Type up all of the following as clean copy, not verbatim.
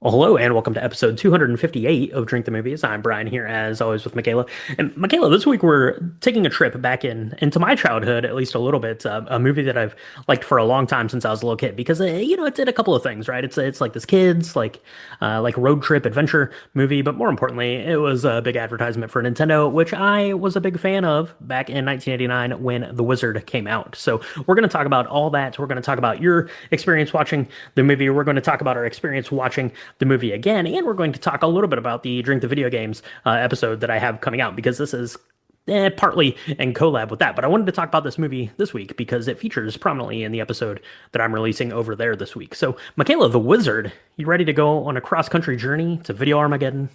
Well, hello and welcome to episode 258 of Drink the Movies. I'm Brian here as always with Michaela. And Michaela, this week we're taking a trip back into my childhood, at least a little bit, a movie that I've liked for a long time since I was a little kid because it did a couple of things, right? It's like this kids like road trip adventure movie, but more importantly, it was a big advertisement for Nintendo, which I was a big fan of back in 1989 when The Wizard came out. So we're going to talk about all that. We're going to talk about your experience watching the movie. We're going to talk about our experience watching the movie again, and we're going to talk a little bit about the Drink the Video Games episode that I have coming out because this is partly in collab with that. But I wanted to talk about this movie this week because it features prominently in the episode that I'm releasing over there this week. So, Michaela, the Wizard, you ready to go on a cross-country journey to Video Armageddon?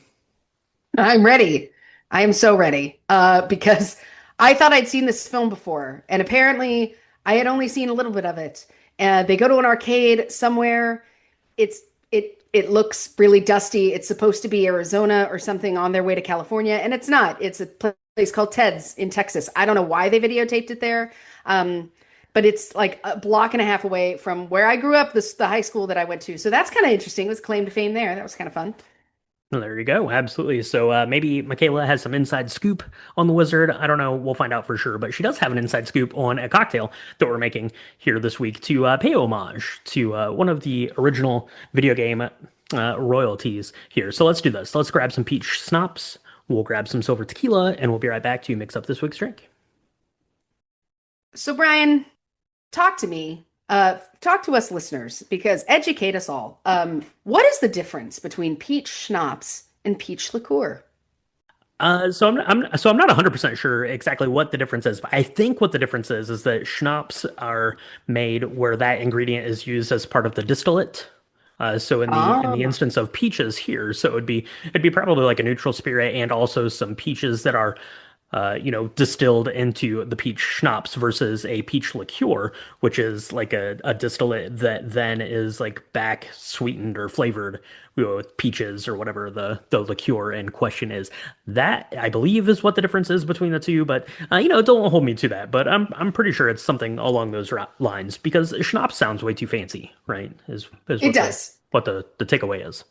I'm ready. I am so ready. Because I thought I'd seen this film before, and apparently I had only seen a little bit of it. And they go to an arcade somewhere. It looks really dusty. It's supposed to be Arizona or something on their way to California, and it's not. It's a place called Ted's in Texas. I don't know why they videotaped it there. But it's like a block and a half away from where I grew up, the high school that I went to. So that's kind of interesting. It was claim to fame there. That was kind of fun. Well, there you go. Absolutely. So maybe Michaela has some inside scoop on the Wizard. I don't know. We'll find out for sure. But she does have an inside scoop on a cocktail that we're making here this week to pay homage to one of the original video game royalties here. So let's do this. Let's grab some peach schnapps. We'll grab some silver tequila, and we'll be right back to mix up this week's drink. So, Brian, talk to me. Talk to us listeners, because educate us all. What is the difference between peach schnapps and peach liqueur? So I'm not 100% sure exactly what the difference is, but I think what the difference is that schnapps are made where that ingredient is used as part of the distillate. So in the Oh, instance of peaches here, so it'd be probably like a neutral spirit and also some peaches that are distilled into the peach schnapps versus a peach liqueur, which is like a distillate that then is like back sweetened or flavored with peaches or whatever the liqueur in question is. That I believe is what the difference is between the two, but don't hold me to that. But I'm pretty sure it's something along those lines because schnapps sounds way too fancy, right? Is it what the does. what the takeaway is.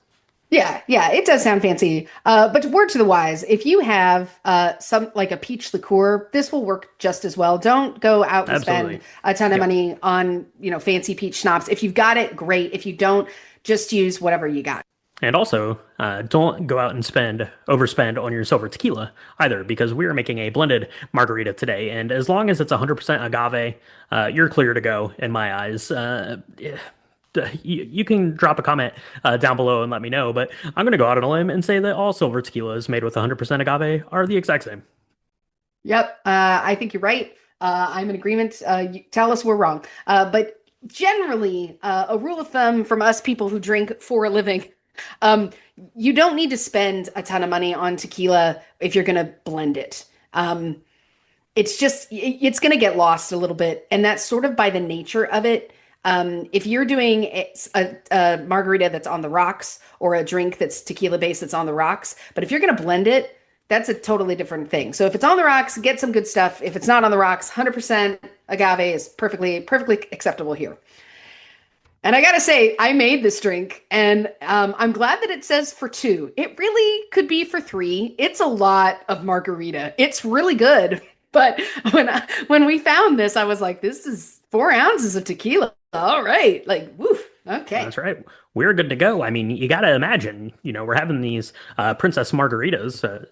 Yeah, it does sound fancy. But word to the wise, if you have some like a peach liqueur, this will work just as well. Don't go out and spend Absolutely. a ton of Yep. money on, fancy peach schnapps. If you've got it, great. If you don't, just use whatever you got. And also, don't go out and overspend on your silver tequila either, because we are making a blended margarita today. And as long as it's 100% agave, you're clear to go in my eyes. You can drop a comment down below and let me know, but I'm going to go out on a limb and say that all silver tequilas made with 100% agave are the exact same. Yep, I think you're right. I'm in agreement. Tell us we're wrong. But generally, a rule of thumb from us people who drink for a living, um, you don't need to spend a ton of money on tequila if you're going to blend it. It's just, it's going to get lost a little bit. And that's sort of by the nature of it. If you're doing a margarita that's on the rocks or a drink that's tequila based that's on the rocks, but if you're going to blend it, that's a totally different thing. So if it's on the rocks, get some good stuff. If it's not on the rocks, 100% agave is perfectly acceptable here. And I gotta say, I made this drink, and I'm glad that it says for two. It really could be for three. It's a lot of margarita. It's really good. But when we found this, I was like, this is 4 ounces of tequila. All right, like, woof. Okay. That's right. We're good to go. I mean, you got to imagine, we're having these Princess Margaritas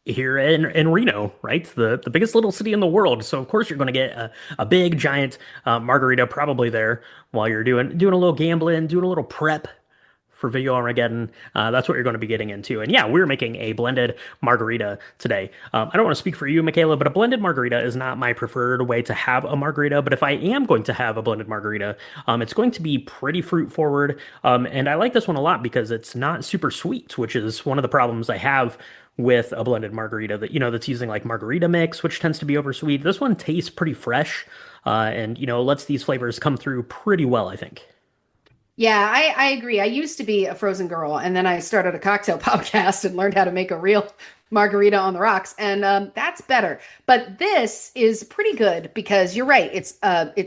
here in Reno, right? The biggest little city in the world. So of course you're going to get a big giant margarita probably there while you're doing a little gambling, doing a little prep for Video Armageddon. That's what you're going to be getting into. And yeah, we're making a blended margarita today. I don't want to speak for you, Michaela, but a blended margarita is not my preferred way to have a margarita. But if I am going to have a blended margarita, it's going to be pretty fruit forward. And I like this one a lot because it's not super sweet, which is one of the problems I have with a blended margarita that's using like margarita mix, which tends to be oversweet. This one tastes pretty fresh, and lets these flavors come through pretty well, I think. Yeah, I agree. I used to be a frozen girl, and then I started a cocktail podcast and learned how to make a real Margarita on the rocks, and that's better. But this is pretty good because you're right. It's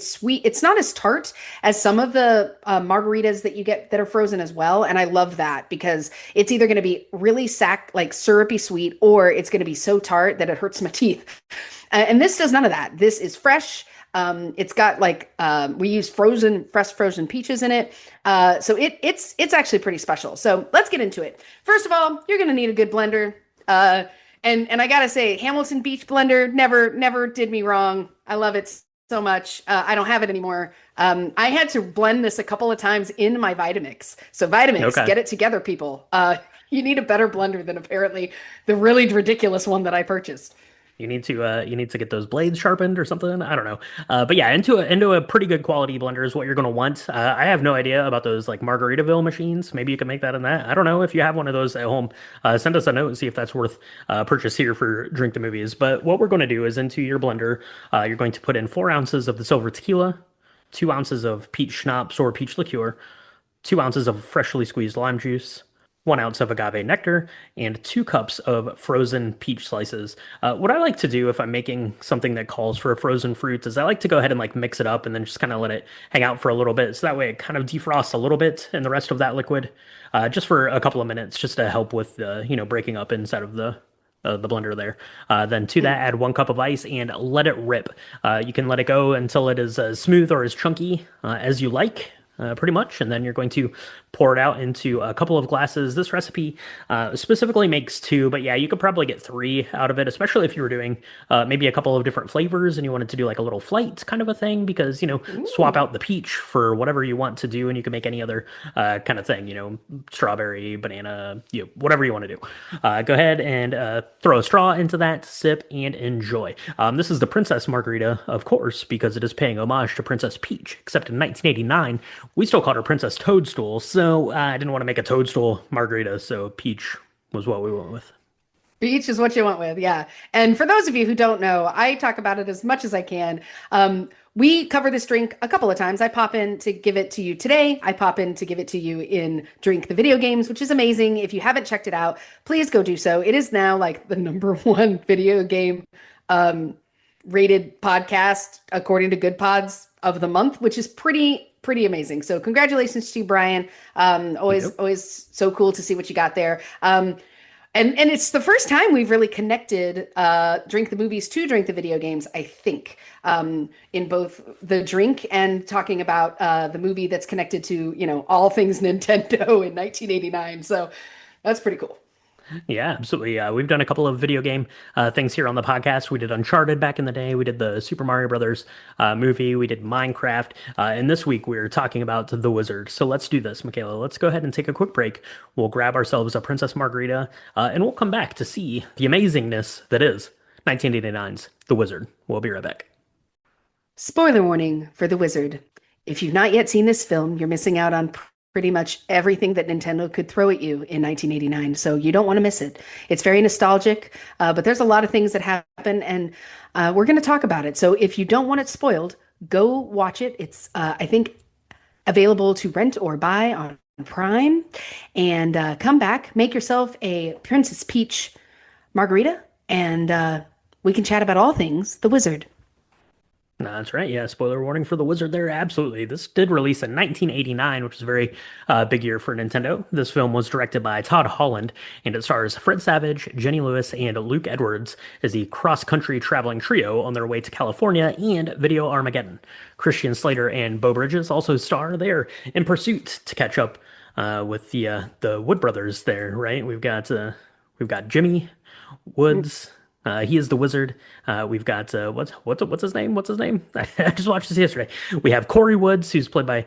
sweet. It's not as tart as some of the margaritas that you get that are frozen as well, and I love that because it's either going to be really like syrupy sweet, or it's going to be so tart that it hurts my teeth. And this does none of that. This is fresh. It's got like we use fresh frozen peaches in it, so it's actually pretty special. So let's get into it. First of all, you're going to need a good blender. Uh, and I gotta say, Hamilton Beach blender never did me wrong. I love it so much. I don't have it anymore. I had to blend this a couple of times in my Vitamix. So Vitamix, Okay. get it together, people. You need a better blender than apparently the really ridiculous one that I purchased. You need to get those blades sharpened or something. I don't know. But yeah, into a pretty good quality blender is what you're gonna want. I have no idea about those like Margaritaville machines. Maybe you can make that in that. I don't know if you have one of those at home. Send us a note and see if that's worth purchase here for Drink the Movies. But what we're going to do is into your blender, you're going to put in 4 ounces of the silver tequila, 2 ounces of peach schnapps or peach liqueur, 2 ounces of freshly squeezed lime juice, 1 ounce of agave nectar, and 2 cups of frozen peach slices. What I like to do if I'm making something that calls for a frozen fruit is I like to go ahead and like mix it up and then just kind of let it hang out for a little bit. So that way it kind of defrosts a little bit in the rest of that liquid, just for a couple of minutes, just to help with the, breaking up inside of the blender there. Then to that, add 1 cup of ice and let it rip. You can let it go until it is as smooth or as chunky as you like. Pretty much, and then you're going to pour it out into a couple of glasses. This recipe specifically makes two, but yeah, you could probably get three out of it, especially if you were doing maybe a couple of different flavors and you wanted to do like a little flight kind of a thing, because swap Ooh. out the peach for whatever you want to do, and you can make any other kind of thing, strawberry, banana, whatever you want to do. Go ahead and throw a straw into that, sip, and enjoy. This is the Princess Margarita, of course, because it is paying homage to Princess Peach, except in 1989 we still called her Princess Toadstool, so I didn't want to make a Toadstool margarita, so peach was what we went with. Beach is what you went with, yeah. And for those of you who don't know, I talk about it as much as I can. We cover this drink a couple of times. I pop in to give it to you today. I pop in to give it to you in Drink the Video Games, which is amazing. If you haven't checked it out, please go do so. It is now like the number one video game um, rated podcast according to Good Pods of the month, which is pretty amazing. So congratulations to you, Brian. Always Yep. always so cool to see what you got there. And it's the first time we've really connected Drink the Movies to Drink the Video Games, I think, in both the drink and talking about the movie that's connected to, all things Nintendo in 1989. So that's pretty cool. Yeah, absolutely. We've done a couple of video game things here on the podcast. We did Uncharted back in the day. We did the Super Mario Brothers movie. We did Minecraft. And this week we're talking about The Wizard. So let's do this, Michaela. Let's go ahead and take a quick break. We'll grab ourselves a Princess Margarita, and we'll come back to see the amazingness that is 1989's The Wizard. We'll be right back. Spoiler warning for The Wizard. If you've not yet seen this film, you're missing out on pretty much everything that Nintendo could throw at you in 1989. So you don't want to miss it. It's very nostalgic, but there's a lot of things that happen, and we're going to talk about it. So if you don't want it spoiled, go watch it. It's, I think, available to rent or buy on Prime. And come back, make yourself a Princess Peach margarita, and we can chat about all things The Wizard. No, that's right. Yeah, spoiler warning for The Wizard there. Absolutely. This did release in 1989, which is a very big year for Nintendo. This film was directed by Todd Holland, and it stars Fred Savage, Jenny Lewis, and Luke Edwards as the cross-country traveling trio on their way to California and Video Armageddon. Christian Slater and Beau Bridges also star there in pursuit to catch up with the Wood brothers there, right? We've got Jimmy Woods. He is the wizard. We've got what's his name? What's his name? I just watched this yesterday. We have Corey Woods, who's played by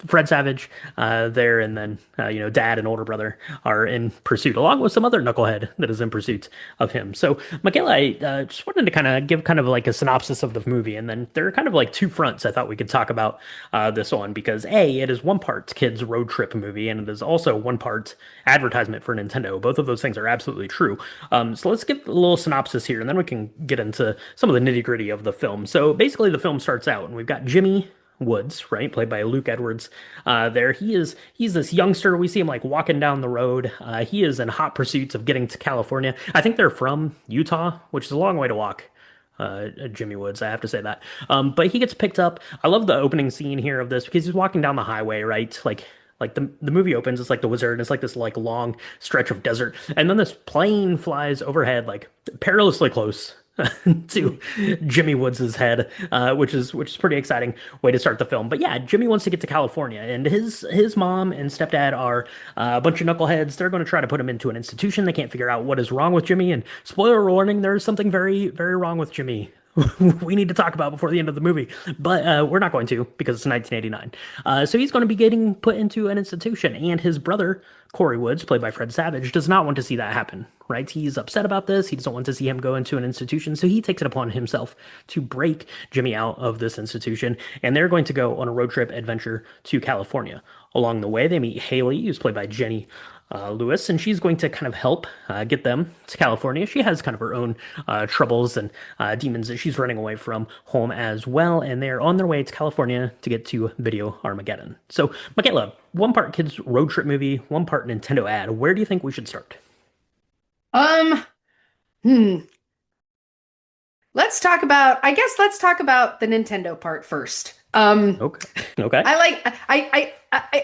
Fred Savage there, and then Dad and older brother are in pursuit, along with some other knucklehead that is in pursuit of him. So, Michaela, I just wanted to kind of give kind of like a synopsis of the movie, and then there are kind of like two fronts I thought we could talk about this on, because A, it is one part kids road trip movie, and it is also one part advertisement for Nintendo. Both of those things are absolutely true. So let's give a little synopsis here, and then we can get into some of the nitty gritty of the film. So basically, the film starts out, and we've got Jimmy, Woods, right, played by Luke Edwards. There he's this youngster. We see him like walking down the road. He is in hot pursuits of getting to California. I think they're from Utah, which is a long way to walk. Jimmy Woods, I have to say that. But he gets picked up. I love the opening scene here of this because he's walking down the highway, right? Like the movie opens, it's like the wizard, and it's like this like long stretch of desert, and then this plane flies overhead, like perilously close to Jimmy Woods's head, which is pretty exciting way to start the film. But yeah, Jimmy wants to get to California, and his mom and stepdad are a bunch of knuckleheads. They're going to try to put him into an institution. They can't figure out what is wrong with Jimmy. And spoiler warning, there's something very, very wrong with Jimmy. We need to talk about before the end of the movie, but we're not going to because it's 1989. So he's going to be getting put into an institution, and his brother, Corey Woods, played by Fred Savage, does not want to see that happen, right? He's upset about this. He doesn't want to see him go into an institution, so he takes it upon himself to break Jimmy out of this institution, and they're going to go on a road trip adventure to California. Along the way, they meet Haley, who's played by Jenny Lewis, and she's going to kind of help get them to California. She has kind of her own troubles and demons that she's running away from home as well, and they're on their way to California to get to Video Armageddon. So, Michaela, one part kids road trip movie, one part Nintendo ad. Where do you think we should start? Um, hmm. Let's talk about the Nintendo part first. Okay. Okay. I like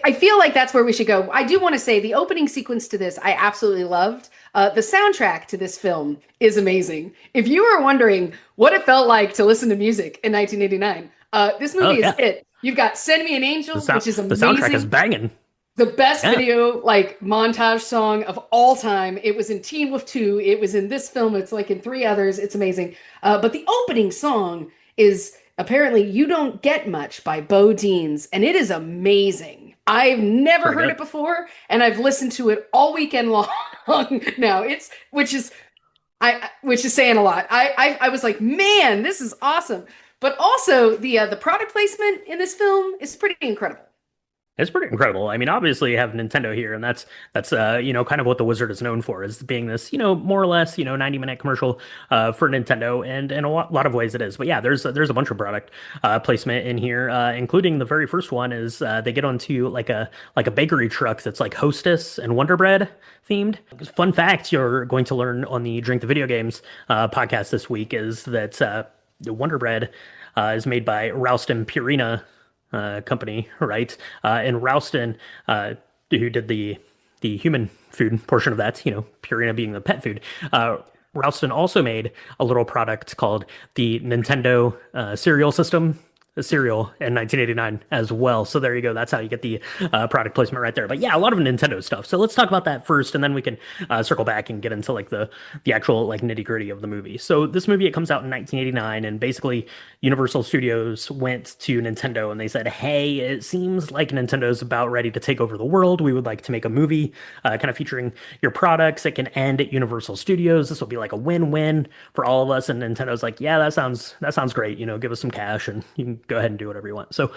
I feel like that's where we should go. I do want to say the opening sequence to this I absolutely loved. The soundtrack to this film is amazing. If you were wondering what it felt like to listen to music in 1989, this Oh movie is yeah. it. You've got "Send Me an Angel," which is The soundtrack is amazing. banging. The best Yeah. video like montage song of all time. It was in Teen Wolf 2. It was in this film. It's like in three others. It's amazing. But the opening song is apparently You Don't Get Much by Bo Deans, and it is amazing. I've never Pretty heard good. it before, and I've listened to it all weekend long now. It's which is saying a lot. I was like, man, this is awesome. But also the product placement in this film is pretty incredible. It's pretty incredible. I mean, obviously you have Nintendo here, and that's kind of what the Wizard is known for, is being this, more or less, 90-minute commercial for Nintendo, and in a lot of ways it is. But yeah, there's a bunch of product placement in here, including the very first one is they get onto like a bakery truck that's like Hostess and Wonder Bread themed. Fun fact you're going to learn on the Drink the Video Games podcast this week is that the Wonder Bread is made by Ralston Purina company, right? And Ralston, who did the human food portion of that, Purina being the pet food. Ralston also made a little product called the Nintendo cereal system. A cereal in 1989 as well. So there you go. That's how you get the product placement right there. But yeah, a lot of Nintendo stuff. So let's talk about that first, and then we can circle back and get into like the actual like nitty gritty of the movie. So this movie, it comes out in 1989, and basically Universal Studios went to Nintendo and they said, "Hey, it seems like Nintendo's about ready to take over the world. We would like to make a movie kind of featuring your products. It can end at Universal Studios. This will be like a win-win for all of us." And Nintendo's like, "Yeah, that sounds great. Give us some cash and you can go ahead and do whatever you want." So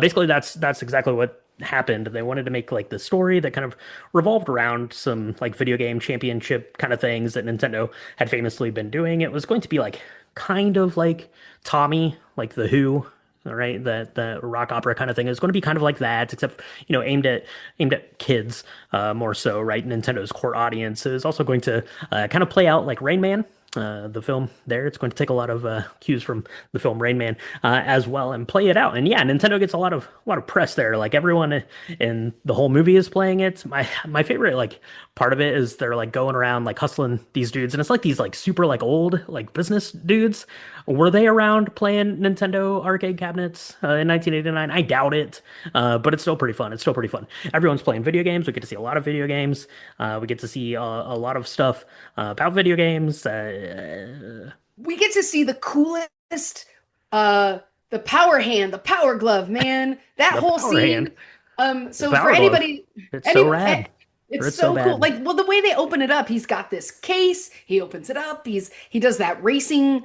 basically, that's exactly what happened. They wanted to make like the story that kind of revolved around some like video game championship kind of things that Nintendo had famously been doing. It was going to be like kind of like Tommy, like the Who. All right, the rock opera kind of thing is going to be kind of like that, except aimed at kids more so, right? Nintendo's core audience is also going to kind of play out like Rain Man, the film there. It's going to take a lot of cues from the film Rain Man as well and play it out. And yeah, Nintendo gets a lot of press there. Like everyone in the whole movie is playing it. My favorite like part of it is they're like going around like hustling these dudes, and it's like these like super like old like business dudes. Were they around playing Nintendo arcade cabinets in 1989? I doubt it, but it's still pretty fun. It's still pretty fun. Everyone's playing video games. We get to see a lot of video games. We get to see a lot of stuff about video games. We get to see the coolest, the power hand, the power glove, man. That The whole Power scene. Hand, the So for Power Glove. anybody, It's any, so rad, or it's it's so so cool. bad. Like, well, the way they open it up, he's got this case. He opens it up. He does that racing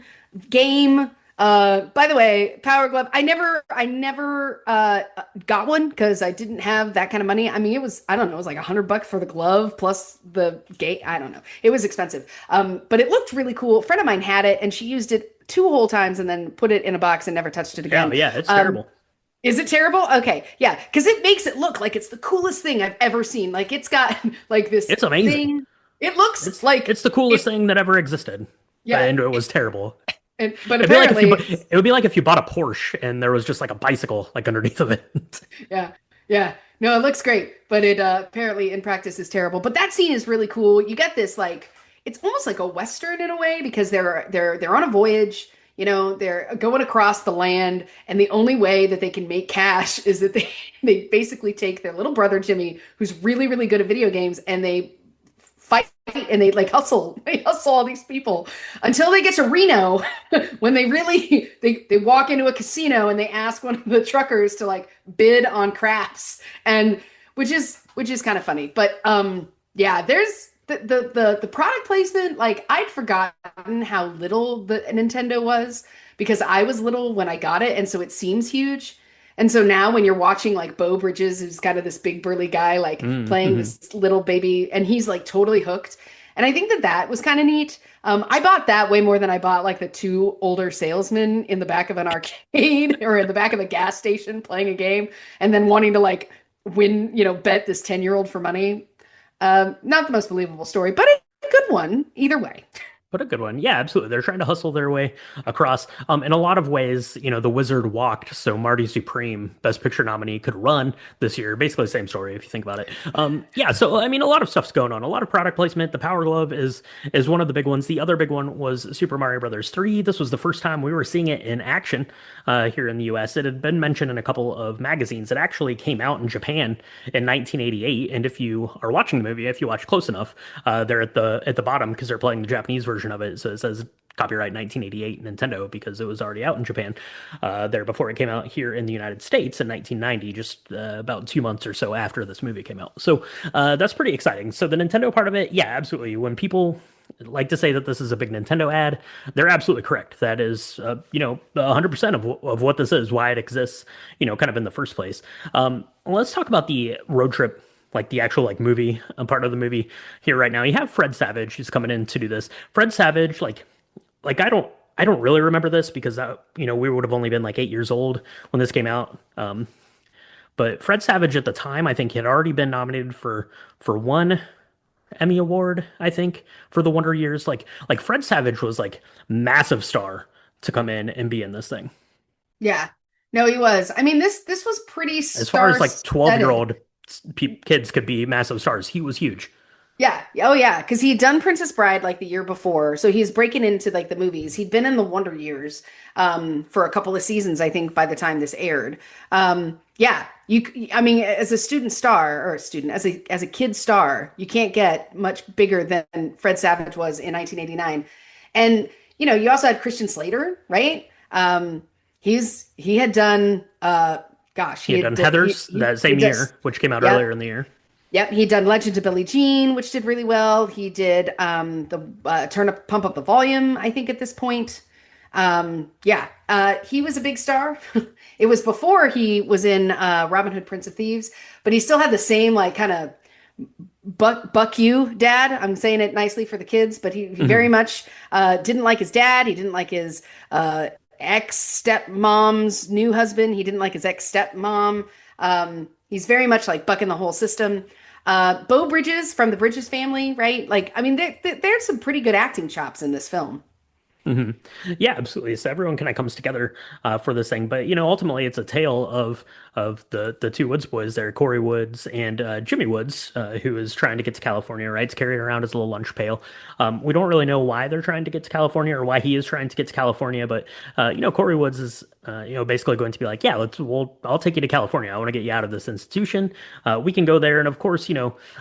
game. By the way, Power Glove. I never got one because I didn't have that kind of money. I mean, I don't know, it was like $100 for the glove plus the gate. I don't know. It was expensive. But it looked really cool. A friend of mine had it and she used it two whole times and then put it in a box and never touched it Yeah, again. yeah, it's Um, terrible. Is it terrible? Okay, yeah, because it makes it look like it's the coolest thing I've ever seen. Like it's got like this It's amazing. thing. It looks It's like the coolest it. thing that ever existed, Yeah, and it was terrible. but It'd be like if you apparently it would be like if you bought a Porsche and there was just like a bicycle like underneath of it. yeah, yeah. No, it looks great, but it apparently in practice is terrible. But that scene is really cool. You get this like it's almost like a Western in a way because they're on a voyage. You know, they're going across the land, and the only way that they can make cash is that they they basically take their little brother Jimmy, who's really, really good at video games, and they fight and they like hustle. They hustle all these people until they get to Reno when they really they walk into a casino and they ask one of the truckers to like bid on craps and which is kind of funny. But yeah, there's the product placement, like I'd forgotten how little the Nintendo was because I was little when I got it, and so it seems huge. And so now when you're watching like Beau Bridges, who's kind of this big burly guy, like playing Mm-hmm. this little baby, and he's like totally hooked. And I think that that was kind of neat. I bought that way more than I bought like the two older salesmen in the back of an arcade or in the back of a gas station playing a game and then wanting to like win, bet this 10-year-old for money. Not the most believable story, but a good one either way. But a good one. Yeah, absolutely. They're trying to hustle their way across. In a lot of ways, the wizard walked, so Marty Supreme, Best Picture nominee, could run this year. Basically the same story if you think about it. Yeah, so I mean, a lot of stuff's going on. A lot of product placement. The Power Glove is one of the big ones. The other big one was Super Mario Brothers 3. This was the first time we were seeing it in action here in the US. It had been mentioned in a couple of magazines. It actually came out in Japan in 1988. And if you are watching the movie, if you watch close enough, they're at the bottom because they're playing the Japanese version of it. So it says copyright 1988 Nintendo because it was already out in Japan there before it came out here in the United States in 1990, just about 2 months or so after this movie came out. So that's pretty exciting. So the Nintendo part of it, yeah, absolutely. When people like to say that this is a big Nintendo ad, they're absolutely correct. That is, 100% of what this is, why it exists, kind of in the first place. Let's talk about the road trip, like the actual like movie part of the movie here right now. You have Fred Savage who's coming in to do this. Fred Savage, like I don't really remember this because we would have only been like 8 years old when this came out. But Fred Savage at the time, I think, he had already been nominated for one Emmy Award, I think, for the Wonder Years. Like Fred Savage was like massive star to come in and be in this thing. Yeah. No, he was. I mean, this was pretty As far as like 12-year star-studded. old kids could be massive stars, he was huge. Yeah. Oh, yeah. Because he'd done Princess Bride like the year before, so he's breaking into like the movies. He'd been in the Wonder Years for a couple of seasons, I think, by the time this aired. Yeah. I mean, as a student star or a student, as a kid star, you can't get much bigger than Fred Savage was in 1989. And you also had Christian Slater, right? He had done gosh, He had done Heathers that he same year, does. which came out Yep. earlier in the year. Yep, he'd done Legend of Billie Jean, which did really well. He did the Pump Up the Volume, I think, at this point. Yeah, he was a big star. It was before he was in Robin Hood, Prince of Thieves, but he still had the same like kind of buck you dad. I'm saying it nicely for the kids, but he very Mhm. much didn't like his dad. He didn't like his ex stepmom's new husband. He didn't like his ex stepmom. He's very much like bucking the whole system. Beau Bridges from the Bridges family, right? Like, I mean, there's some pretty good acting chops in this film. hmm Yeah, absolutely. So everyone kind of comes together for this thing, but ultimately it's a tale of the two Woods boys there, Corey Woods and Jimmy Woods, who is trying to get to California. Right, it's carrying around his little lunch pail. We don't really know why they're trying to get to California or why he is trying to get to California, but Corey Woods is basically going to be like, yeah, I'll take you to California. I want to get you out of this institution. We can go there, and of course,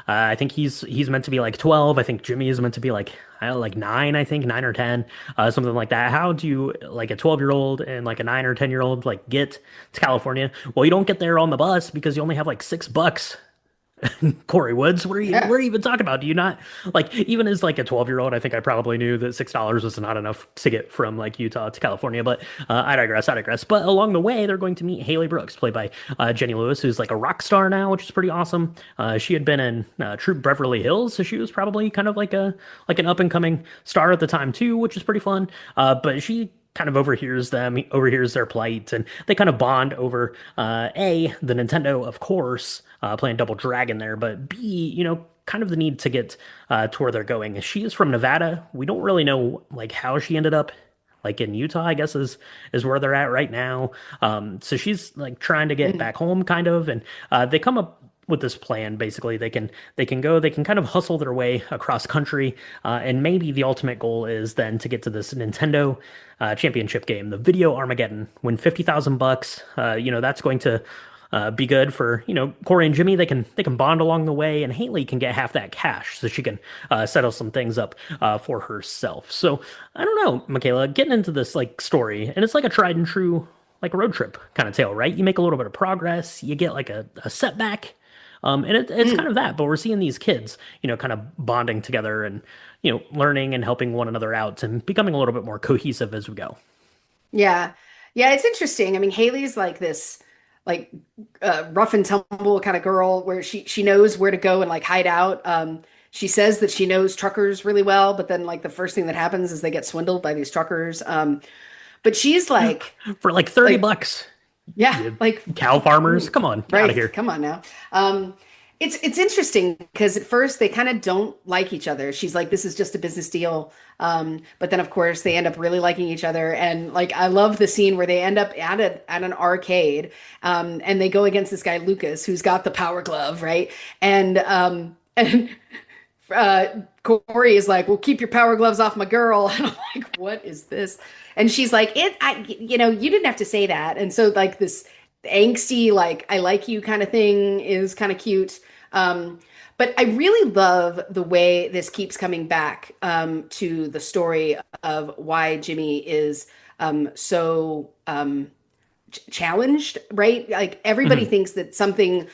I think he's meant to be like 12. I think Jimmy is meant to be like I don't know, like nine, I think 9 or 10, something like that. How do you like a 12-year-old and like a 9 or 10-year-old like get to California? Well, you don't get there on the bus because you only have like $6. Corey Woods, what Yeah. are you even talking about? Do you not like even as like a 12-year-old? I think I probably knew that $6 was not enough to get from like Utah to California, but I digress. I digress. But along the way, they're going to meet Haley Brooks, played by Jenny Lewis, who's like a rock star now, which is pretty awesome. She had been in Troop Beverly Hills, so she was probably kind of like an up and coming star at the time too, which is pretty fun. But she kind of overhears them, he overhears their plight, and they kind of bond over the Nintendo, of course, playing Double Dragon there, but B, kind of the need to get to where they're going. She is from Nevada. We don't really know like how she ended up like in Utah, I guess is where they're at right now. So she's like trying to get Mm. back home kind of, and they come up with this plan. Basically, they can kind of hustle their way across country, and maybe the ultimate goal is then to get to this Nintendo championship game, the video Armageddon, win 50,000 bucks. That's going to be good for Corey and Jimmy. They can bond along the way, and Haley can get half that cash so she can settle some things up for herself. So I don't know, Michaela, getting into this like story, and it's like a tried and true like road trip kind of tale, right? You make a little bit of progress, you get like a setback, and it's kind Mm. of that. But we're seeing these kids, kind of bonding together and learning and helping one another out and becoming a little bit more cohesive as we go. Yeah. Yeah, it's interesting. I mean, Haley's like this like rough and tumble kind of girl where she knows where to go and like hide out. She says that she knows truckers really well, but then like the first thing that happens is they get swindled by these truckers. But she's For like 30 like bucks, yeah, you like cow farmers, come on, get out of right. here. Come on now. It's interesting because at first they kind of don't like each other. She's like, this is just a business deal. But then of course they end up really liking each other. And like I love the scene where they end up at an arcade, and they go against this guy Lucas who's got the power glove, right? And uh, Corey is like, "Well, keep your power gloves off my girl." And I'm like, "What is this?" And she's like, you didn't have to say that." And so like this angsty, like, "I like you" kind of thing is kind of cute. But I really love the way this keeps coming back to the story of why Jimmy is so challenged, right? Like everybody Mhm. thinks that something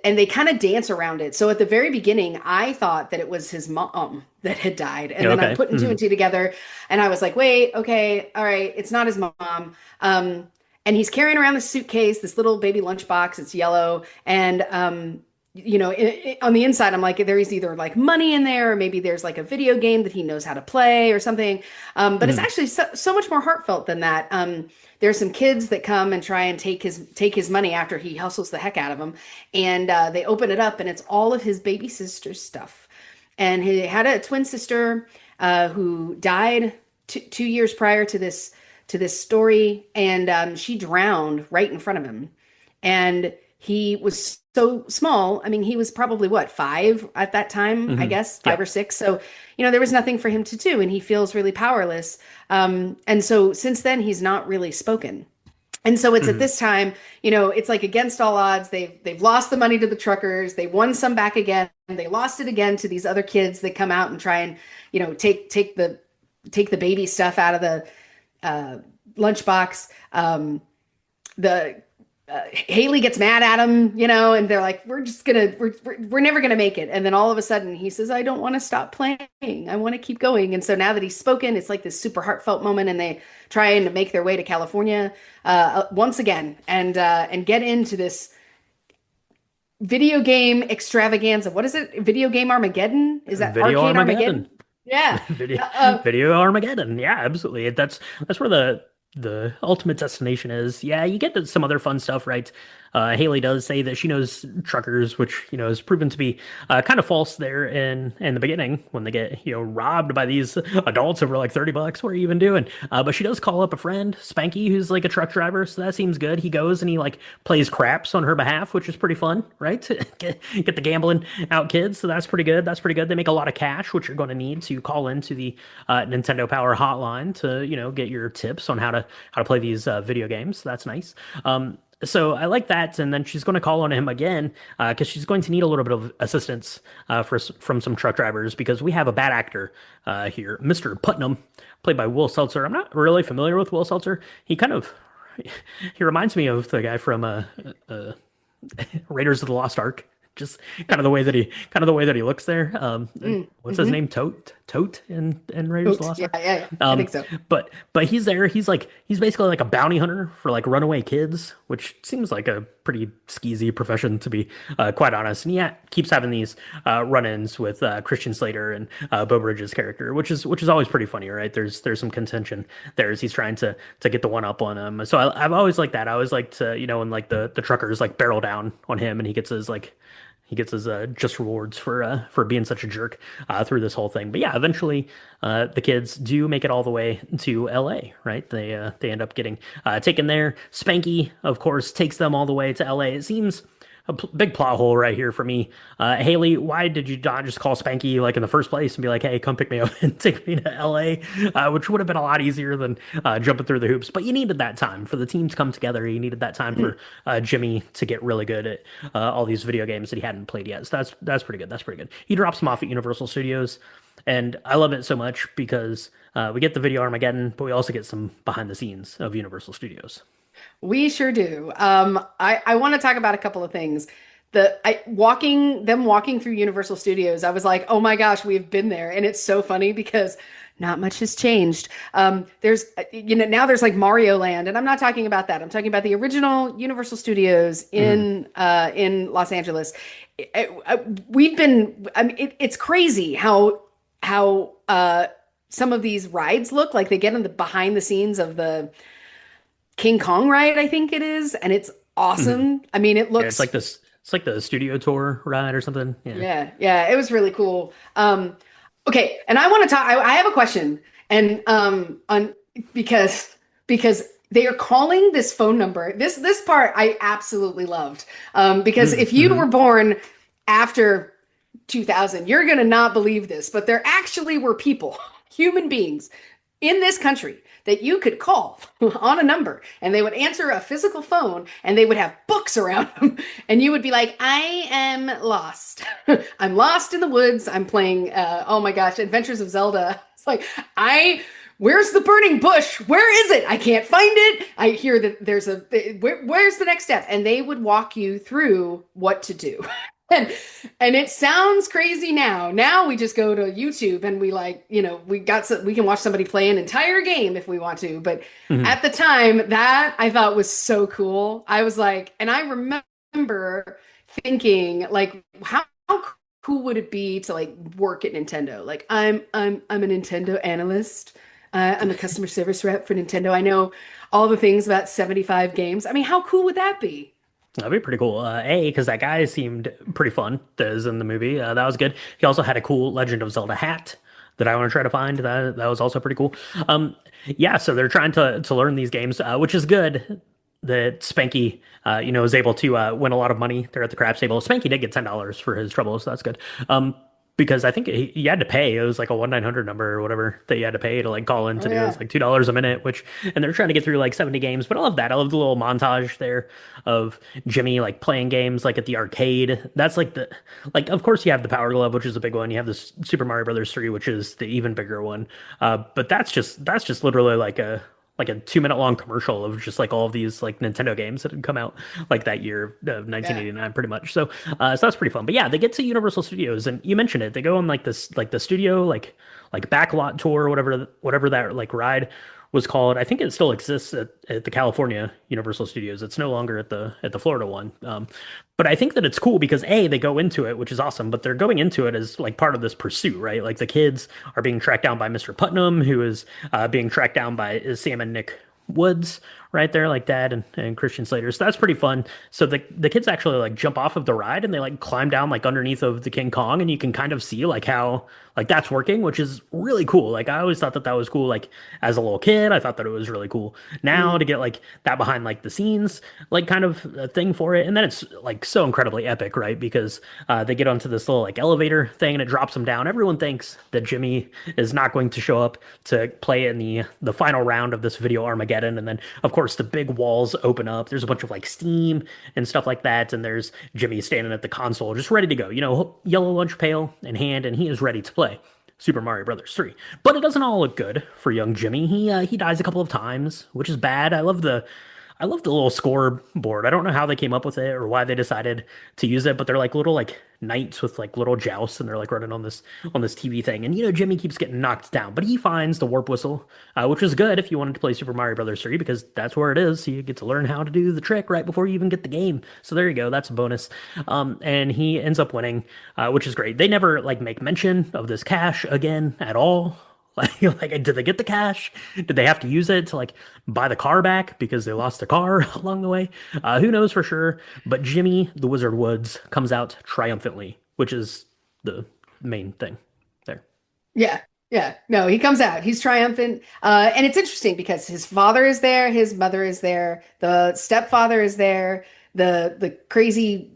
and they kind of dance around it. So at the very beginning, I thought that it was his mom that had died. And Yeah, then I'm okay. putting two and two together and I was like, wait, okay, all right, it's not his mom. And he's carrying around this suitcase, this little baby lunchbox. It's yellow. And, on the inside, I'm like, there is either like money in there, or maybe there's like a video game that he knows how to play or something. But it's Mhm. actually so much more heartfelt than that. There's some kids that come and try and take his money after he hustles the heck out of them, and they open it up, and it's all of his baby sister's stuff. And he had a twin sister who died 2 years prior to this story, and she drowned right in front of him. And he was so small. I mean, he was probably what, 5 at that time, I Mhm. guess, 5 or 6. Yep. So, there was nothing for him to do, and he feels really powerless. And so since then, he's not really spoken. And so it's at Mhm. this time, it's like against all odds. They've lost the money to the truckers. They won some back again. And they lost it again to these other kids that come out and try and, take the baby stuff out of the uh, lunchbox. The Haley gets mad at him, and they're like, we're never gonna make it. And then all of a sudden he says, I don't want to stop playing. I want to keep going. And so now that he's spoken, it's like this super heartfelt moment, and they try to make their way to California once again, and get into this video game extravaganza. What is it? Video game Armageddon? Is that Video arcade Armageddon. Armageddon? Yeah. Video, Uh, video Armageddon. Yeah, absolutely. That's where the ultimate destination is. Yeah, you get to some other fun stuff, right? Haley does say that she knows truckers, which is proven to be kind of false there in the beginning when they get robbed by these adults over like 30 bucks. What are you even doing? But she does call up a friend, Spanky, who's like a truck driver, so that seems good. He goes and he like plays craps on her behalf, which is pretty fun, right? Get the gambling out kids, so that's pretty good. That's pretty good. They make a lot of cash, which you're going to need to call into the Nintendo Power hotline to get your tips on how to play these video games. That's nice. So I like that, and then she's going to call on him again because she's going to need a little bit of assistance from some truck drivers because we have a bad actor here, Mr. Putnam, played by Will Seltzer. I'm not really familiar with Will Seltzer. He reminds me of the guy from uh, Raiders of the Lost Ark. Just kind of the way that he looks there. mm, What's his mhm. name? Tote. Tote in Raiders of the Goat. Lost Yeah, Ark. yeah, yeah. I Um, think so. but he's there. He's basically like a bounty hunter for like runaway kids, which seems like a pretty skeezy profession to be quite honest. And yeah, keeps having these run-ins with Christian Slater and Bo Bridges' character, which is always pretty funny, right? There's some contention there as he's trying to get the one up on him. So I've always liked that. I always liked to, when like the truckers like barrel down on him and he gets his just rewards for being such a jerk through this whole thing. But yeah, eventually the kids do make it all the way to L.A. Right? They end up getting taken there. Spanky, of course, takes them all the way to L.A. It seems a big plot hole right here for me. Haley, why did you not just call Spanky like in the first place and be like, "Hey, come pick me up and take me to L.A.?" Which would have been a lot easier than jumping through the hoops. But you needed that time for the team to come together. You needed that time for Jimmy to get really good at all these video games that he hadn't played yet. So that's pretty good. That's pretty good. He drops him off at Universal Studios, and I love it so much because we get the video Armageddon, but we also get some behind the scenes of Universal Studios. We sure do. I want to talk about a couple of things. Walking through Universal Studios, I was like, oh my gosh, we've been there. And it's so funny because not much has changed. Now there's like Mario Land, and I'm not talking about that. I'm talking about the original Universal Studios Hmm. in Los Angeles. We've been, I mean, it's crazy how some of these rides look like they get in the behind the scenes of the King Kong ride, I think it is, and it's Hmm. awesome. I mean, it Yeah, it's like looks, this. It's like the studio tour ride or something. Yeah. yeah, yeah, it was really cool. Okay, and I want to talk. I have a question, and on because because they are calling this phone number. This part I absolutely loved. Because if you Mm-hmm. were born after 2000, you're gonna not believe this, but there actually were people, human beings, in this country that you could call on a number and they would answer a physical phone and they would have books around them and you would be like, I am lost. I'm lost in the woods. I'm playing oh my gosh, Adventures of Zelda. It's like, I where's the burning bush? Where is it? I can't find it. I hear that there's where's the next step? And they would walk you through what to do. And and it sounds crazy now. Now we just go to YouTube and we we can watch somebody play an entire game if we want to. But Hmm. at the time, that I thought was so cool. I was like, and I remember thinking like, how cool would it be to like work at Nintendo? Like I'm a Nintendo analyst. I'm a customer service rep for Nintendo. I know all the things about 75 games. I mean, how cool would that be? That'd be pretty cool. Because that guy seemed pretty fun that was in the movie. That was good. He also had a cool Legend of Zelda hat that I want to try to find. That was also pretty cool. Um, yeah, so they're trying to learn these games, which is good. That Spanky, is able to win a lot of money there at the craps table. Spanky did get $10 for his trouble, so that's good. Because I think he had to pay. It was like a 1-900 number or whatever that you had to pay to like call in Oh to do. It was yeah. like $2 a minute, and they're trying to get through like 70 games. But I love that. I love the little montage there of Jimmy like playing games like at the arcade. That's like of course you have the Power Glove, which is a big one. You have this Super Mario Brothers 3, which is the even bigger one. But that's just literally like a 2 minute long commercial of just like all of these like Nintendo games that had come out like that year of Yeah. 1989 pretty much. So that's pretty fun. But yeah, they get to Universal Studios and you mentioned it. They go on like this like the studio like backlot tour, whatever that like ride was called. I think it still exists at the California Universal Studios. It's no longer at the Florida one. But I think that it's cool because A, they go into it, which is awesome, but they're going into it as like part of this pursuit, right? Like the kids are being tracked down by Mr. Putnam, who is being tracked down by Sam and Nick Woods right there, like Dad and Christian Slater. So that's pretty fun. So the kids actually like jump off of the ride and they like climb down like underneath of the King Kong, and you can kind of see like how like that's working, which is really cool. Like I always thought that was cool. Like as a little kid, I thought that it was really cool. Now Mm. to get like that behind like the scenes, like kind of a thing for it, and then it's like so incredibly epic, right? Because they get onto this little like elevator thing and it drops them down. Everyone thinks that Jimmy is not going to show up to play in the final round of this video Armageddon, and then of course the big walls open up. There's a bunch of like steam and stuff like that, and there's Jimmy standing at the console just ready to go. Yellow lunch pail in hand, and he is ready to play Super Mario Brothers 3. But it doesn't all look good for young Jimmy. He dies a couple of times, which is bad. I love the little scoreboard. I don't know how they came up with it or why they decided to use it, but they're like little like knights with like little jousts, and they're like running on this TV thing. And Jimmy keeps getting knocked down, but he finds the warp whistle, which is good if you wanted to play Super Mario Brothers 3 because that's where it is. So you get to learn how to do the trick right before you even get the game. So there you go. That's a bonus. And he ends up winning, which is great. They never like make mention of this cash again at all. Like, did they get the cash? Did they have to use it to like buy the car back because they lost the car along the way? Who knows for sure? But Jimmy the Wizard Woods comes out triumphantly, which is the main thing there. Yeah. Yeah. No, he comes out. He's triumphant. And it's interesting because his father is there, his mother is there, the stepfather is there, the crazy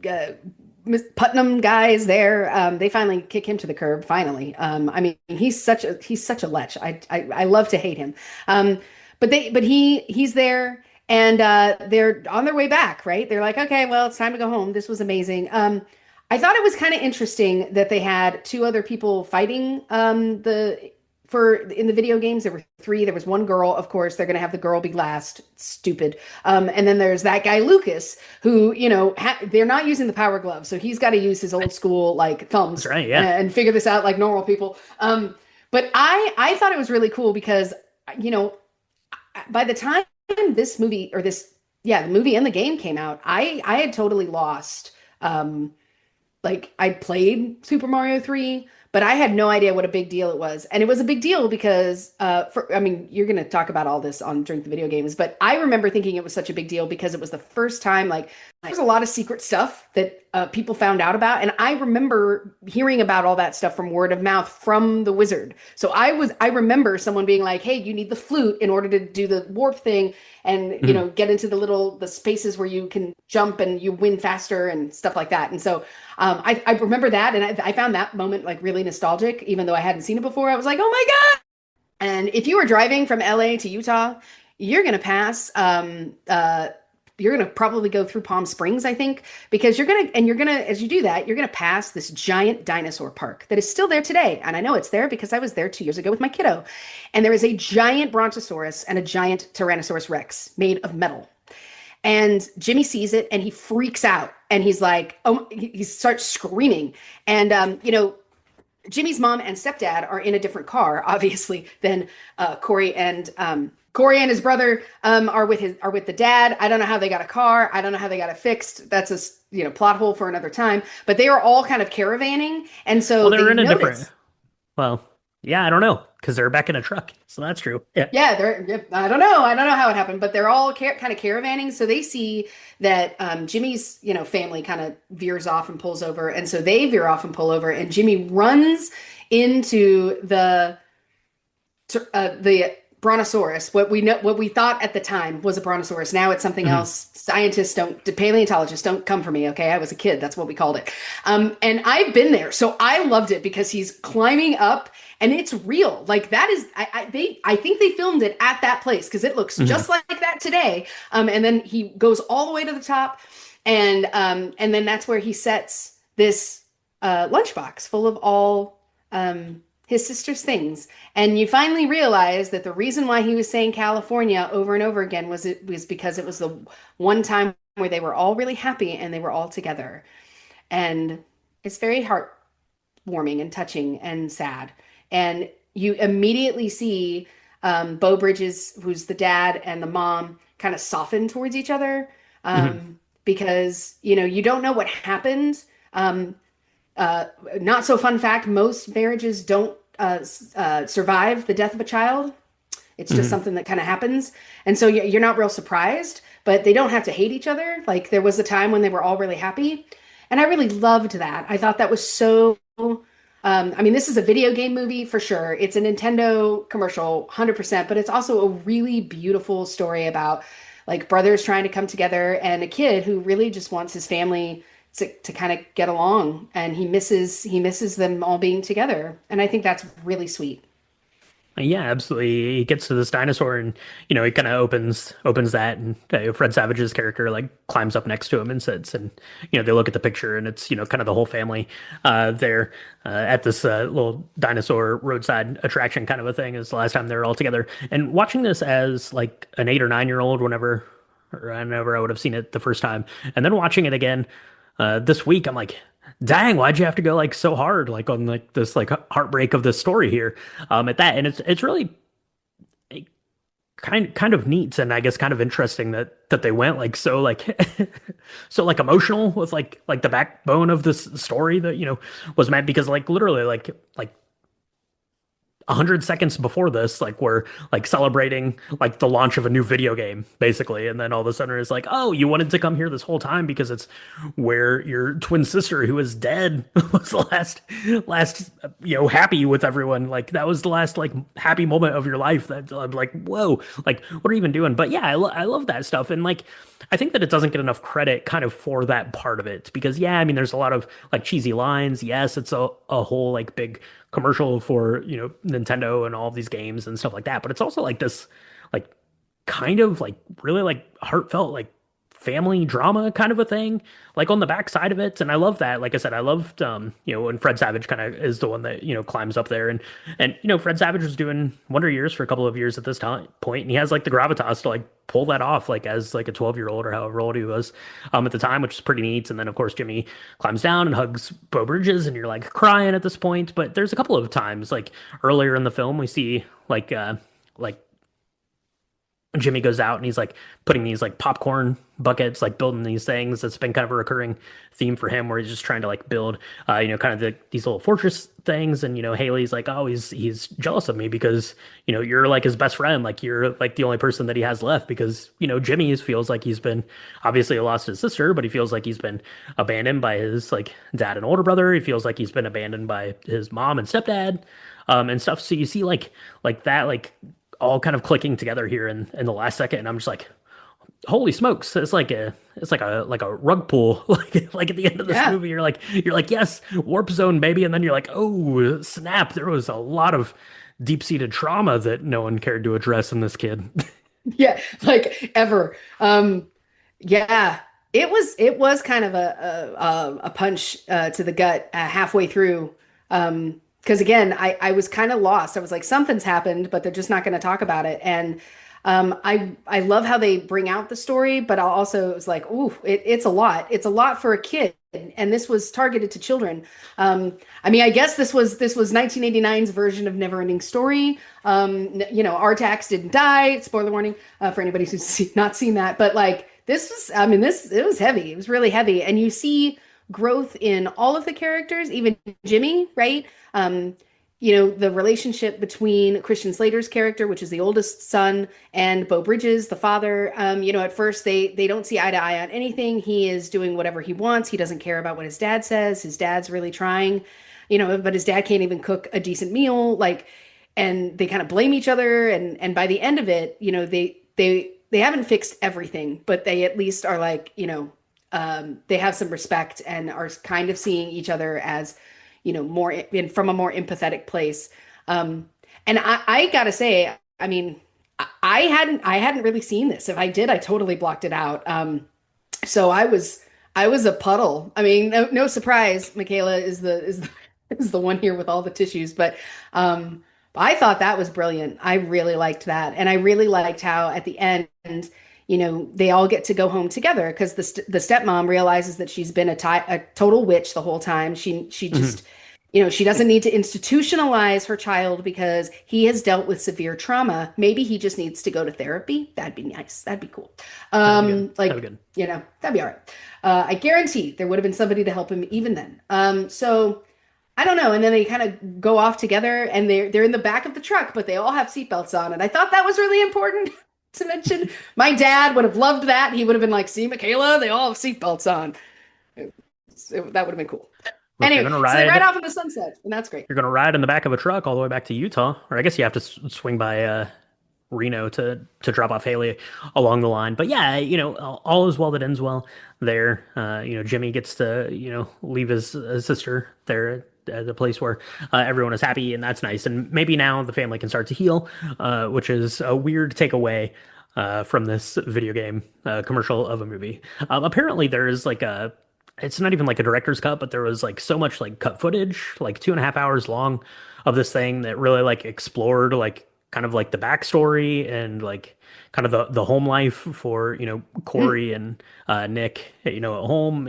Putnam guy is there. They finally kick him to the curb. Finally, I mean, he's such a lech. I love to hate him. He's there, and they're on their way back. Right? They're like, okay, well, it's time to go home. This was amazing. I thought it was kind of interesting that they had two other people fighting the for in the video games. There were three. There was one girl, of course. They're gonna have the girl be last. Stupid. And then there's that guy Lucas, who they're not using the power glove, so he's got to use his old school like That's thumbs right. Yeah. and figure this out like normal people. But I thought it was really cool because you know by the time this movie or this yeah the movie and the game came out, I had totally lost. Like I played Super Mario 3, but I had no idea what a big deal it was. And it was a big deal because I mean, you're going to talk about all this on Drink the Video Games, but I remember thinking it was such a big deal because it was the first time like there's a lot of secret stuff that people found out about, and I remember hearing about all that stuff from word of mouth from the wizard. So I remember someone being like, "Hey, you need the flute in order to do the warp thing, and Mhm. get into the spaces where you can jump and you win faster and stuff like that." And so I remember that, and I found that moment like really nostalgic, even though I hadn't seen it before. I was like, "Oh my God!" And if you were driving from LA to Utah, you're gonna pass. You're gonna probably go through Palm Springs, I think, because you're gonna, as you do that, you're gonna pass this giant dinosaur park that is still there today. And I know it's there because I was there 2 years ago with my kiddo. And there is a giant Brontosaurus and a giant Tyrannosaurus Rex made of metal. And Jimmy sees it and he freaks out and he's like, oh, he starts screaming. And, Jimmy's mom and stepdad are in a different car, obviously, than Corey and his brother are with the dad. I don't know how they got a car. I don't know how they got it fixed. That's a plot hole for another time. But they are all kind of caravanning, and Well, so they were they in a different. notice. Well, yeah, I don't know because they're back in a truck, so that's true. Yeah. Yeah, they're. Yep, I don't know. I don't know how it happened, but they're all kind of caravanning. So they see that Jimmy's family kind of veers off and pulls over, and so they veer off and pull over, and Jimmy runs into the brontosaurus. What we thought at the time was a brontosaurus. Now it's something Mhm. else. Scientists don't, paleontologists don't come for me. Okay, I was a kid. That's what we called it. And I've been there, so I loved it because he's climbing up, and it's real. Like that is, I think they filmed it at that place because it looks Mhm. just like that today. And then he goes all the way to the top, and then that's where he sets this lunchbox full of all his sister's things. And you finally realize that the reason why he was saying California over and over again was because it was the one time where they were all really happy and they were all together. And it's very heartwarming and touching and sad. And you immediately see Beau Bridges, who's the dad, and the mom kind of soften towards each other Mhm. because you don't know what happened. Um, uh, Not so fun fact: most marriages don't survive the death of a child. It's just Mhm. something that kind of happens, and so you're not real surprised. But they don't have to hate each other. Like there was a time when they were all really happy, and I really loved that. I thought that was so. I mean, this is a video game movie for sure. It's a Nintendo commercial, 100%, but it's also a really beautiful story about like brothers trying to come together and a kid who really just wants his family to kind of get along, and he misses them all being together. And I think that's really sweet. Yeah, absolutely. He gets to this dinosaur, and he kind of opens that, and Fred Savage's character like climbs up next to him and sits, and they look at the picture, and it's kind of the whole family there at this little dinosaur roadside attraction kind of a thing. Is the last time they're all together, and watching this as like an 8 or 9 year old, whenever. or whenever I would have seen it the first time. And then watching it again this week, I'm like, dang, why'd you have to go like so hard, like on like this like heartbreak of this story here, at that. And it's really kind of neat and I guess kind of interesting that they went like so like so like emotional with like the backbone of this story that was meant because like literally like 100 seconds before this, like we're like celebrating like the launch of a new video game, basically, and then all of a sudden it's like, oh, you wanted to come here this whole time because it's where your twin sister who is dead was the last happy with everyone. Like that was the last like happy moment of your life. That I'm like, whoa, like what are you even doing? But yeah, I love that stuff, and like I think that it doesn't get enough credit kind of for that part of it because yeah, I mean, there's a lot of like cheesy lines. Yes, it's a whole like big commercial for, Nintendo and all of these games and stuff like that. But it's also like this, like, kind of like really like heartfelt, like family drama kind of a thing, like on the backside of it. And I love that. Like I said, I loved, when Fred Savage kind of is the one that, climbs up there and Fred Savage was doing Wonder Years for a couple of years at this time point, and he has like the gravitas to like pull that off, like as like a 12-year-old or however old he was, at the time, which is pretty neat. And then of course Jimmy climbs down and hugs Bo Bridges, and you're like crying at this point. But there's a couple of times, like earlier in the film, we see like Jimmy goes out and he's like putting these like popcorn buckets, like building these things. That's been kind of a recurring theme for him, where he's just trying to like build, kind of these little fortress things. And Haley's like, oh, he's jealous of me because you're like his best friend, like you're like the only person that he has left. Because Jimmy feels like he's been obviously lost his sister, but he feels like he's been abandoned by his like dad and older brother. He feels like he's been abandoned by his mom and stepdad, and stuff. So you see like that like all kind of clicking together here in the last second, and I'm just like, holy smokes! It's like a rug pull. Like at the end of this Yeah. movie, you're like yes, warp zone baby, and then you're like, oh snap! There was a lot of deep-seated trauma that no one cared to address in this kid. Yeah, like ever. Yeah, it was kind of a punch to the gut halfway through. Because again, I was kind of lost. I was like, something's happened, but they're just not going to talk about it. And I love how they bring out the story, but I also was like, ooh, it's a lot. It's a lot for a kid. And this was targeted to children. I mean, I guess this was 1989's version of Neverending Story. Artax didn't die. Spoiler warning for anybody who's not seen that. But like this was, I mean, this it was heavy. It was really heavy, and you see growth in all of the characters, even Jimmy, right? Um, the relationship between Christian Slater's character, which is the oldest son, and Bo Bridges, the father. At first they don't see eye to eye on anything. He is doing whatever he wants. He doesn't care about what his dad says. His dad's really trying, but his dad can't even cook a decent meal. Like, and they kind of blame each other. And by the end of it, they haven't fixed everything, but they at least are like, they have some respect and are kind of seeing each other as more from a more empathetic place. And I gotta say, I mean, I hadn't really seen this. If I did, I totally blocked it out. So I was a puddle. I mean, no surprise, Michaela is the one here with all the tissues, but I thought that was brilliant. I really liked that, and I really liked how at the end, they all get to go home together because the stepmom realizes that she's been a total witch the whole time. She just, she doesn't need to institutionalize her child because he has dealt with severe trauma. Maybe he just needs to go to therapy. That'd be nice. That'd be cool. That'd be good. Like, That'd be good. that'd be all right. I guarantee there would have been somebody to help him even then. So I don't know. And then they kind of go off together, and they're in the back of the truck, but they all have seatbelts on. And I thought that was really important to mention. My dad would have loved that. He would have been like, "See, Michaela, they all have seatbelts on." That would have been cool. Well, if you're Anyway, gonna so they ride ride, off in the sunset, and that's great. you're gonna ride in the back of a truck all the way back to Utah, or I guess you have to swing by Reno to drop off Haley along the line. But yeah, all is well that ends well there. Jimmy gets to leave his sister there at the place where everyone is happy, and that's nice. And maybe now the family can start to heal, which is a weird takeaway from this video game commercial of a movie. Apparently, there is like a it's not even like a director's cut, but there was like so much like cut footage, like 2.5 hours long of this thing that really like explored like kind of like the backstory and like kind of the home life for, Mm, Corey and Nick, at home,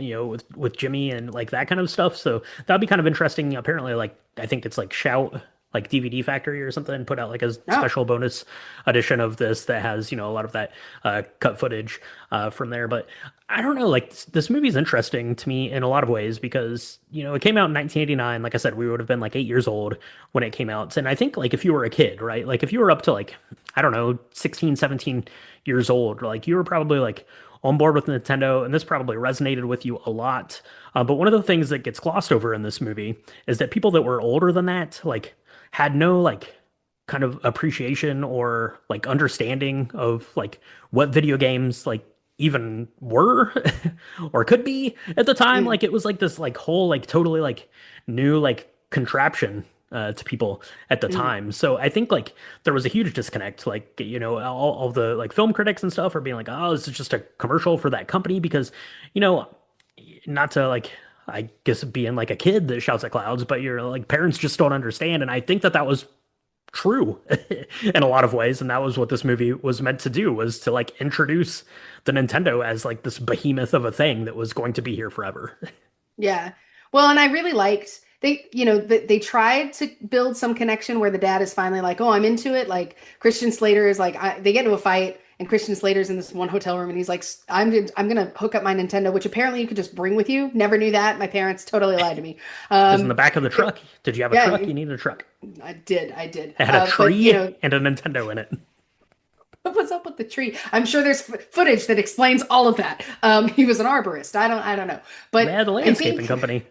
with Jimmy and like that kind of stuff. So that'd be kind of interesting. Apparently, like I think it's like Shout, like DVD Factory or something, put out like a oh, special bonus edition of this that has, a lot of that cut footage from there. But I don't know, like this movie is interesting to me in a lot of ways because, it came out in 1989. Like I said, we would have been like 8 years old when it came out. And I think like if you were a kid, right? Like if you were up to like, I don't know, 16, 17 years old, like you were probably like on board with Nintendo, and this probably resonated with you a lot. But one of the things that gets glossed over in this movie is that people that were older than that, like, had no like kind of appreciation or like understanding of like what video games like even were or could be at the time. mm, Like it was like this like whole like totally like new like contraption to people at the mm, time. So I think like there was a huge disconnect. Like, all the like film critics and stuff are being like, oh, this is just a commercial for that company because, you know, not to like, I guess being like a kid that shouts at clouds, but your like parents just don't understand. And I think that that was true in a lot of ways. And that was what this movie was meant to do, was to like introduce the Nintendo as like this behemoth of a thing that was going to be here forever. yeah. Well, and I really liked they tried to build some connection where the dad is finally like, oh, I'm into it. Like Christian Slater is like, they get into a fight, and Christian Slater's in this one hotel room, and he's like, I'm gonna hook up my Nintendo, which apparently you could just bring with you. Never knew that. My parents totally lied to me. It was in the Um, back of the truck. Did you have a truck? yeah, You needed a truck. I did. It had a But tree and a Nintendo in it. what's up with the tree? I'm sure there's footage that explains all of that. He was an arborist. I don't know, They but had a I landscaping think. company.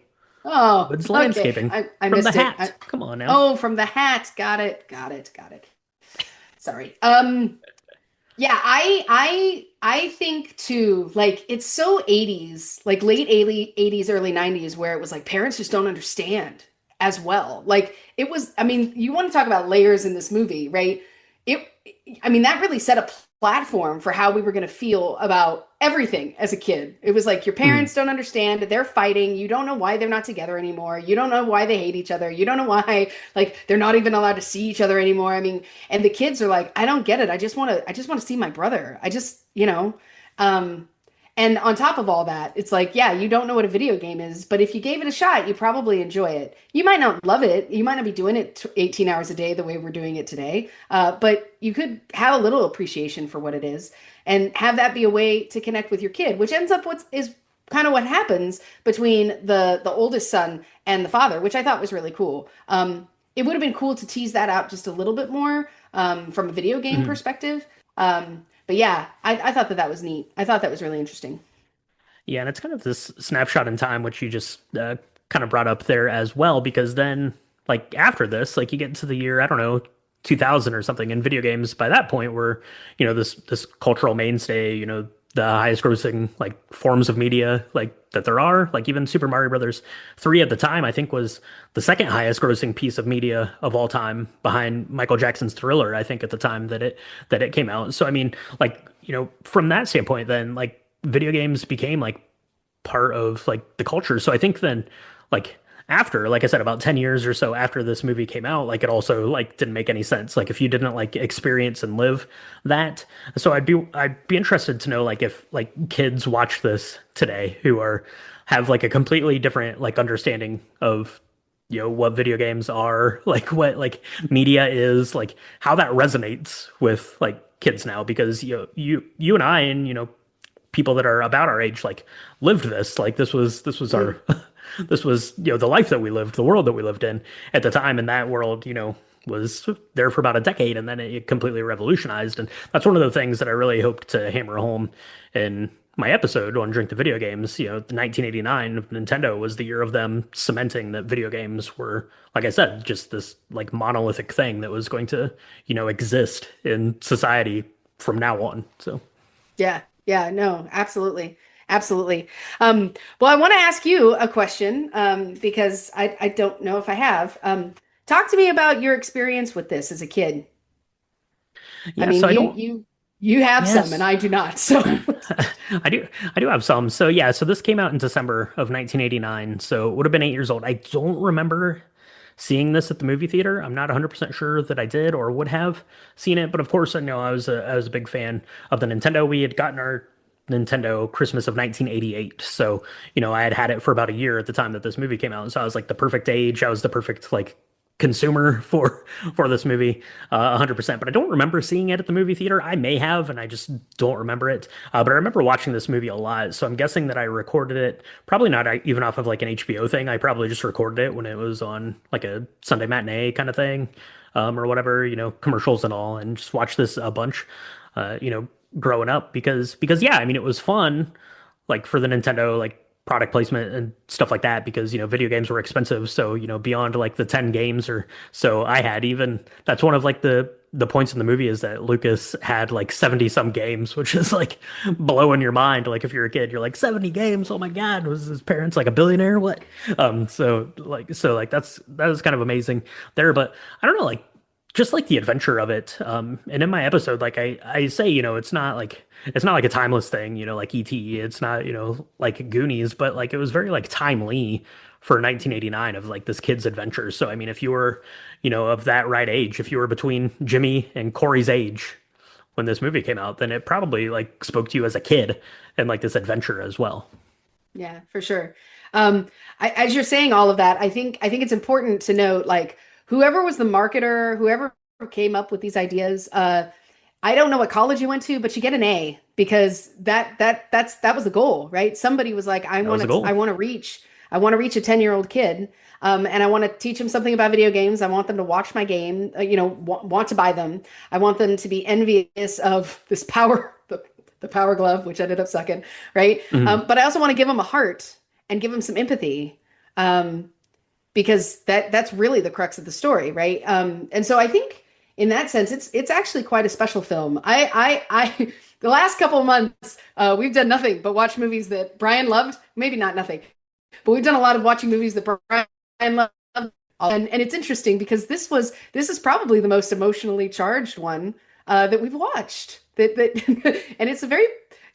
Oh, Woods okay. Landscaping I from the missed it. hat. Come on now. Oh, from the hat. Got it. Got it. Got it. Sorry. Yeah, I think too, like it's so 80s, like late 80s, early 90s, where it was like parents just don't understand as well. Like it was, I mean, you want to talk about layers in this movie, right? It, I mean, that really set a platform for how we were going to feel about everything as a kid. It was like your Mhm. parents don't understand, they're fighting, you don't know why they're not together anymore. You don't know why they hate each other. You don't know why like they're not even allowed to see each other anymore. I mean, and the kids are like, I don't get it. I just want to see my brother. Um and on top of all that, it's like, yeah, you don't know what a video game is, but if you gave it a shot, you probably enjoy it. You might not love it. You might not be doing it 18 hours a day the way we're doing it today, but you could have a little appreciation for what it is and have that be a way to connect with your kid, which ends up what is kind of what happens between the oldest son and the father, which I thought was really cool. It would have been cool to tease that out just a little bit more from a video game Mhm. perspective. But yeah, I thought that that was neat. I thought that was really interesting. Yeah, and it's kind of this snapshot in time, which you just kind of brought up there as well, because then, like, after this, like, you get into the year, I don't know, 2000 or something, and video games by that point were, this cultural mainstay, the highest grossing, like, forms of media, like, that there are. Like, even Super Mario Brothers 3 at the time, I think, was the second highest grossing piece of media of all time behind Michael Jackson's Thriller, I think, at the time that it came out. So, I mean, like, from that standpoint, then, like, video games became like part of like the culture. So I think then like after, like I said, about 10 years or so after this movie came out, like it also like didn't make any sense. Like if you didn't like experience and live that. So I'd be interested to know like if like kids watch this today who are have like a completely different like understanding of what video games are, like what like media is, like how that resonates with like kids now because you and I and people that are about our age like lived this, like this was our Mm. this was the life that we lived, the world that we lived in at the time, and that world was there for about a decade, and then it completely revolutionized. And that's one of the things that I really hoped to hammer home in my episode on Drink the Video Games. 1989 of Nintendo was the year of them cementing that video games were, like I said, just this like monolithic thing that was going to exist in society from now on. So Yeah, yeah, no, absolutely. Absolutely. Well, I want to ask you a question because I don't know if I have. Talk to me about your experience with this as a kid. I yeah, mean, so I you don't. you you have some and Yes. I do not. So I do have some. So yeah, so this came out in December of 1989. So it would have been 8 years old. I don't remember seeing this at the movie theater. I'm not 100% sure that I did or would have seen it, but of course, I know I was a big fan of the Nintendo. We had gotten our Nintendo Christmas of 1988. So, I had had it for about a year at the time that this movie came out. And so I was like the perfect age. I was the perfect like consumer for this movie, 100%. But I don't remember seeing it at the movie theater. I may have, and I just don't remember it. But I remember watching this movie a lot. So I'm guessing that I recorded it, probably not even off of like an HBO thing. I probably just recorded it when it was on like a Sunday matinee kind of thing, or whatever, commercials and all, and just watched this a bunch, growing up because yeah, I mean, it was fun like for the Nintendo like product placement and stuff like that because video games were expensive, so beyond like the 10 games or so I had, even that's one of like the points in the movie is that Lucas had like 70 some games, which is like blowing your mind. Like if you're a kid, you're like 70 games, oh my God, was his parents like a billionaire, what? So like that was kind of amazing there. But I don't know, like just like the adventure of it. And in my episode, like I say, it's not like a timeless thing, like E.T. It's not, like Goonies, but like it was very like timely for 1989 of like this kid's adventures. So I mean, if you were, of that right age, if you were between Jimmy and Corey's age when this movie came out, then it probably like spoke to you as a kid and like this adventure as well. Yeah, for sure. Um, as you're saying all of that, I think it's important to note like whoever was the marketer, whoever came up with these ideas, I don't know what college you went to, but you get an A because that was the goal, right? Somebody was like, That was the goal. I want to reach a 10-year-old kid, and I want to teach them something about video games. I want them to watch my game, want to buy them. I want them to be envious of this power, the power glove, which ended up second, right? Mhm. But I also want to give them a heart and give them some empathy. Because that's really the crux of the story, right? And so I think in that sense, it's actually quite a special film. I the last couple of months, we've done nothing but watch movies that Brian loved. Maybe not nothing, but we've done a lot of watching movies that Brian loved. And it's interesting because this is probably the most emotionally charged one that we've watched. That and it's a very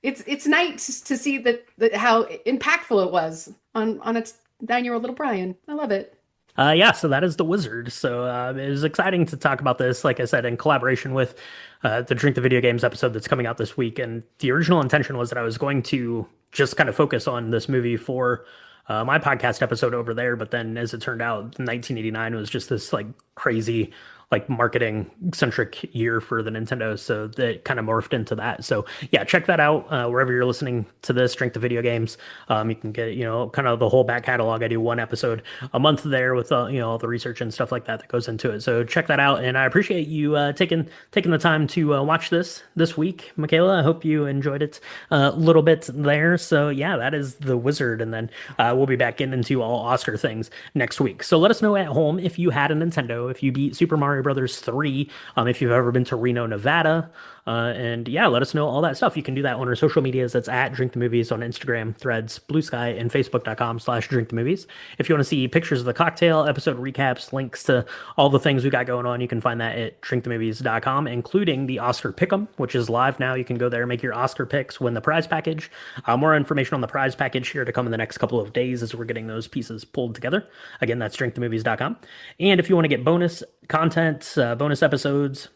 it's nice to see that how impactful it was on its 9-year-old little Brian. I love it. Yeah, so that is The Wizard. So it was exciting to talk about this, like I said, in collaboration with the Drink the Video Games episode that's coming out this week. And the original intention was that I was going to just kind of focus on this movie for my podcast episode over there. But then as it turned out, 1989 was just this like crazy, like marketing centric year for the Nintendo. So that kind of morphed into that. So yeah, check that out wherever you're listening to this, Drink the Video Games. You can get, kind of the whole back catalog. I do one episode a month there with, all the research and stuff like that that goes into it. So check that out. And I appreciate you taking the time to watch this week, Michaela. I hope you enjoyed it a little bit there. So yeah, that is The Wizard. And then we'll be back into all Oscar things next week. So let us know at home if you had a Nintendo, if you beat Super Mario Brothers 3, if you've ever been to Reno, Nevada. And yeah, let us know all that stuff. You can do that on our social medias. That's at Drink the Movies on Instagram, Threads, Blue Sky, and Facebook.com/Drink the Movies. If you want to see pictures of the cocktail, episode recaps, links to all the things we got going on, you can find that at drinkthemovies.com, including the Oscar Pick'em, which is live now. You can go there, make your Oscar picks, win the prize package. More information on the prize package here to come in the next couple of days as we're getting those pieces pulled together. Again, that's drinkthemovies.com. And if you want to get bonus content, bonus episodes,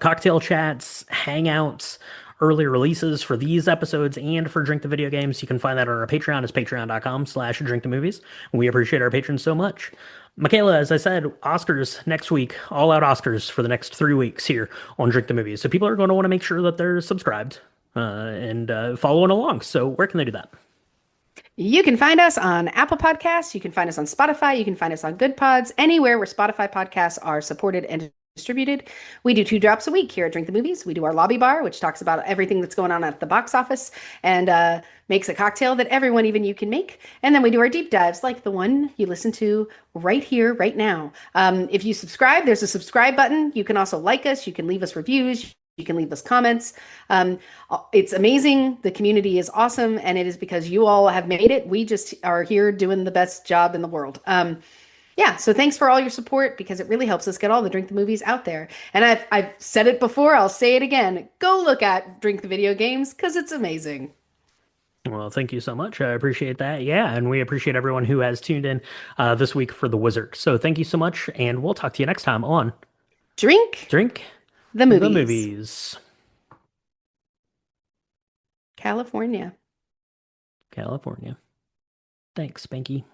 cocktail chats, hangouts, early releases for these episodes and for Drink the Video Games, you can find that on our Patreon. It's patreon.com/Drink the Movies. We appreciate our patrons so much. Michaela, as I said, Oscars next week, all out Oscars for the next 3 weeks here on Drink the Movies. So people are going to want to make sure that they're subscribed and following along. So where can they do that? You can find us on Apple Podcasts. You can find us on Spotify. You can find us on Good Pods, anywhere where Spotify podcasts are supported and distributed. We do 2 drops a week here at Drink the Movies. We do our lobby bar, which talks about everything that's going on at the box office and makes a cocktail that everyone, even you, can make. And then we do our deep dives, like the one you listen to right here, right now. If you subscribe, there's a subscribe button. You can also like us. You can leave us reviews. You can leave us comments. It's amazing. The community is awesome. And it is because you all have made it. We just are here doing the best job in the world. Yeah, so thanks for all your support because it really helps us get all the Drink the Movies out there. And I've said it before, I'll say it again. Go look at Drink the Video Games because it's amazing. Well, thank you so much. I appreciate that. Yeah, and we appreciate everyone who has tuned in this week for The Wizard. So thank you so much, and we'll talk to you next time on Drink Drink the the movies. Movies, California. California. Thanks, Spanky.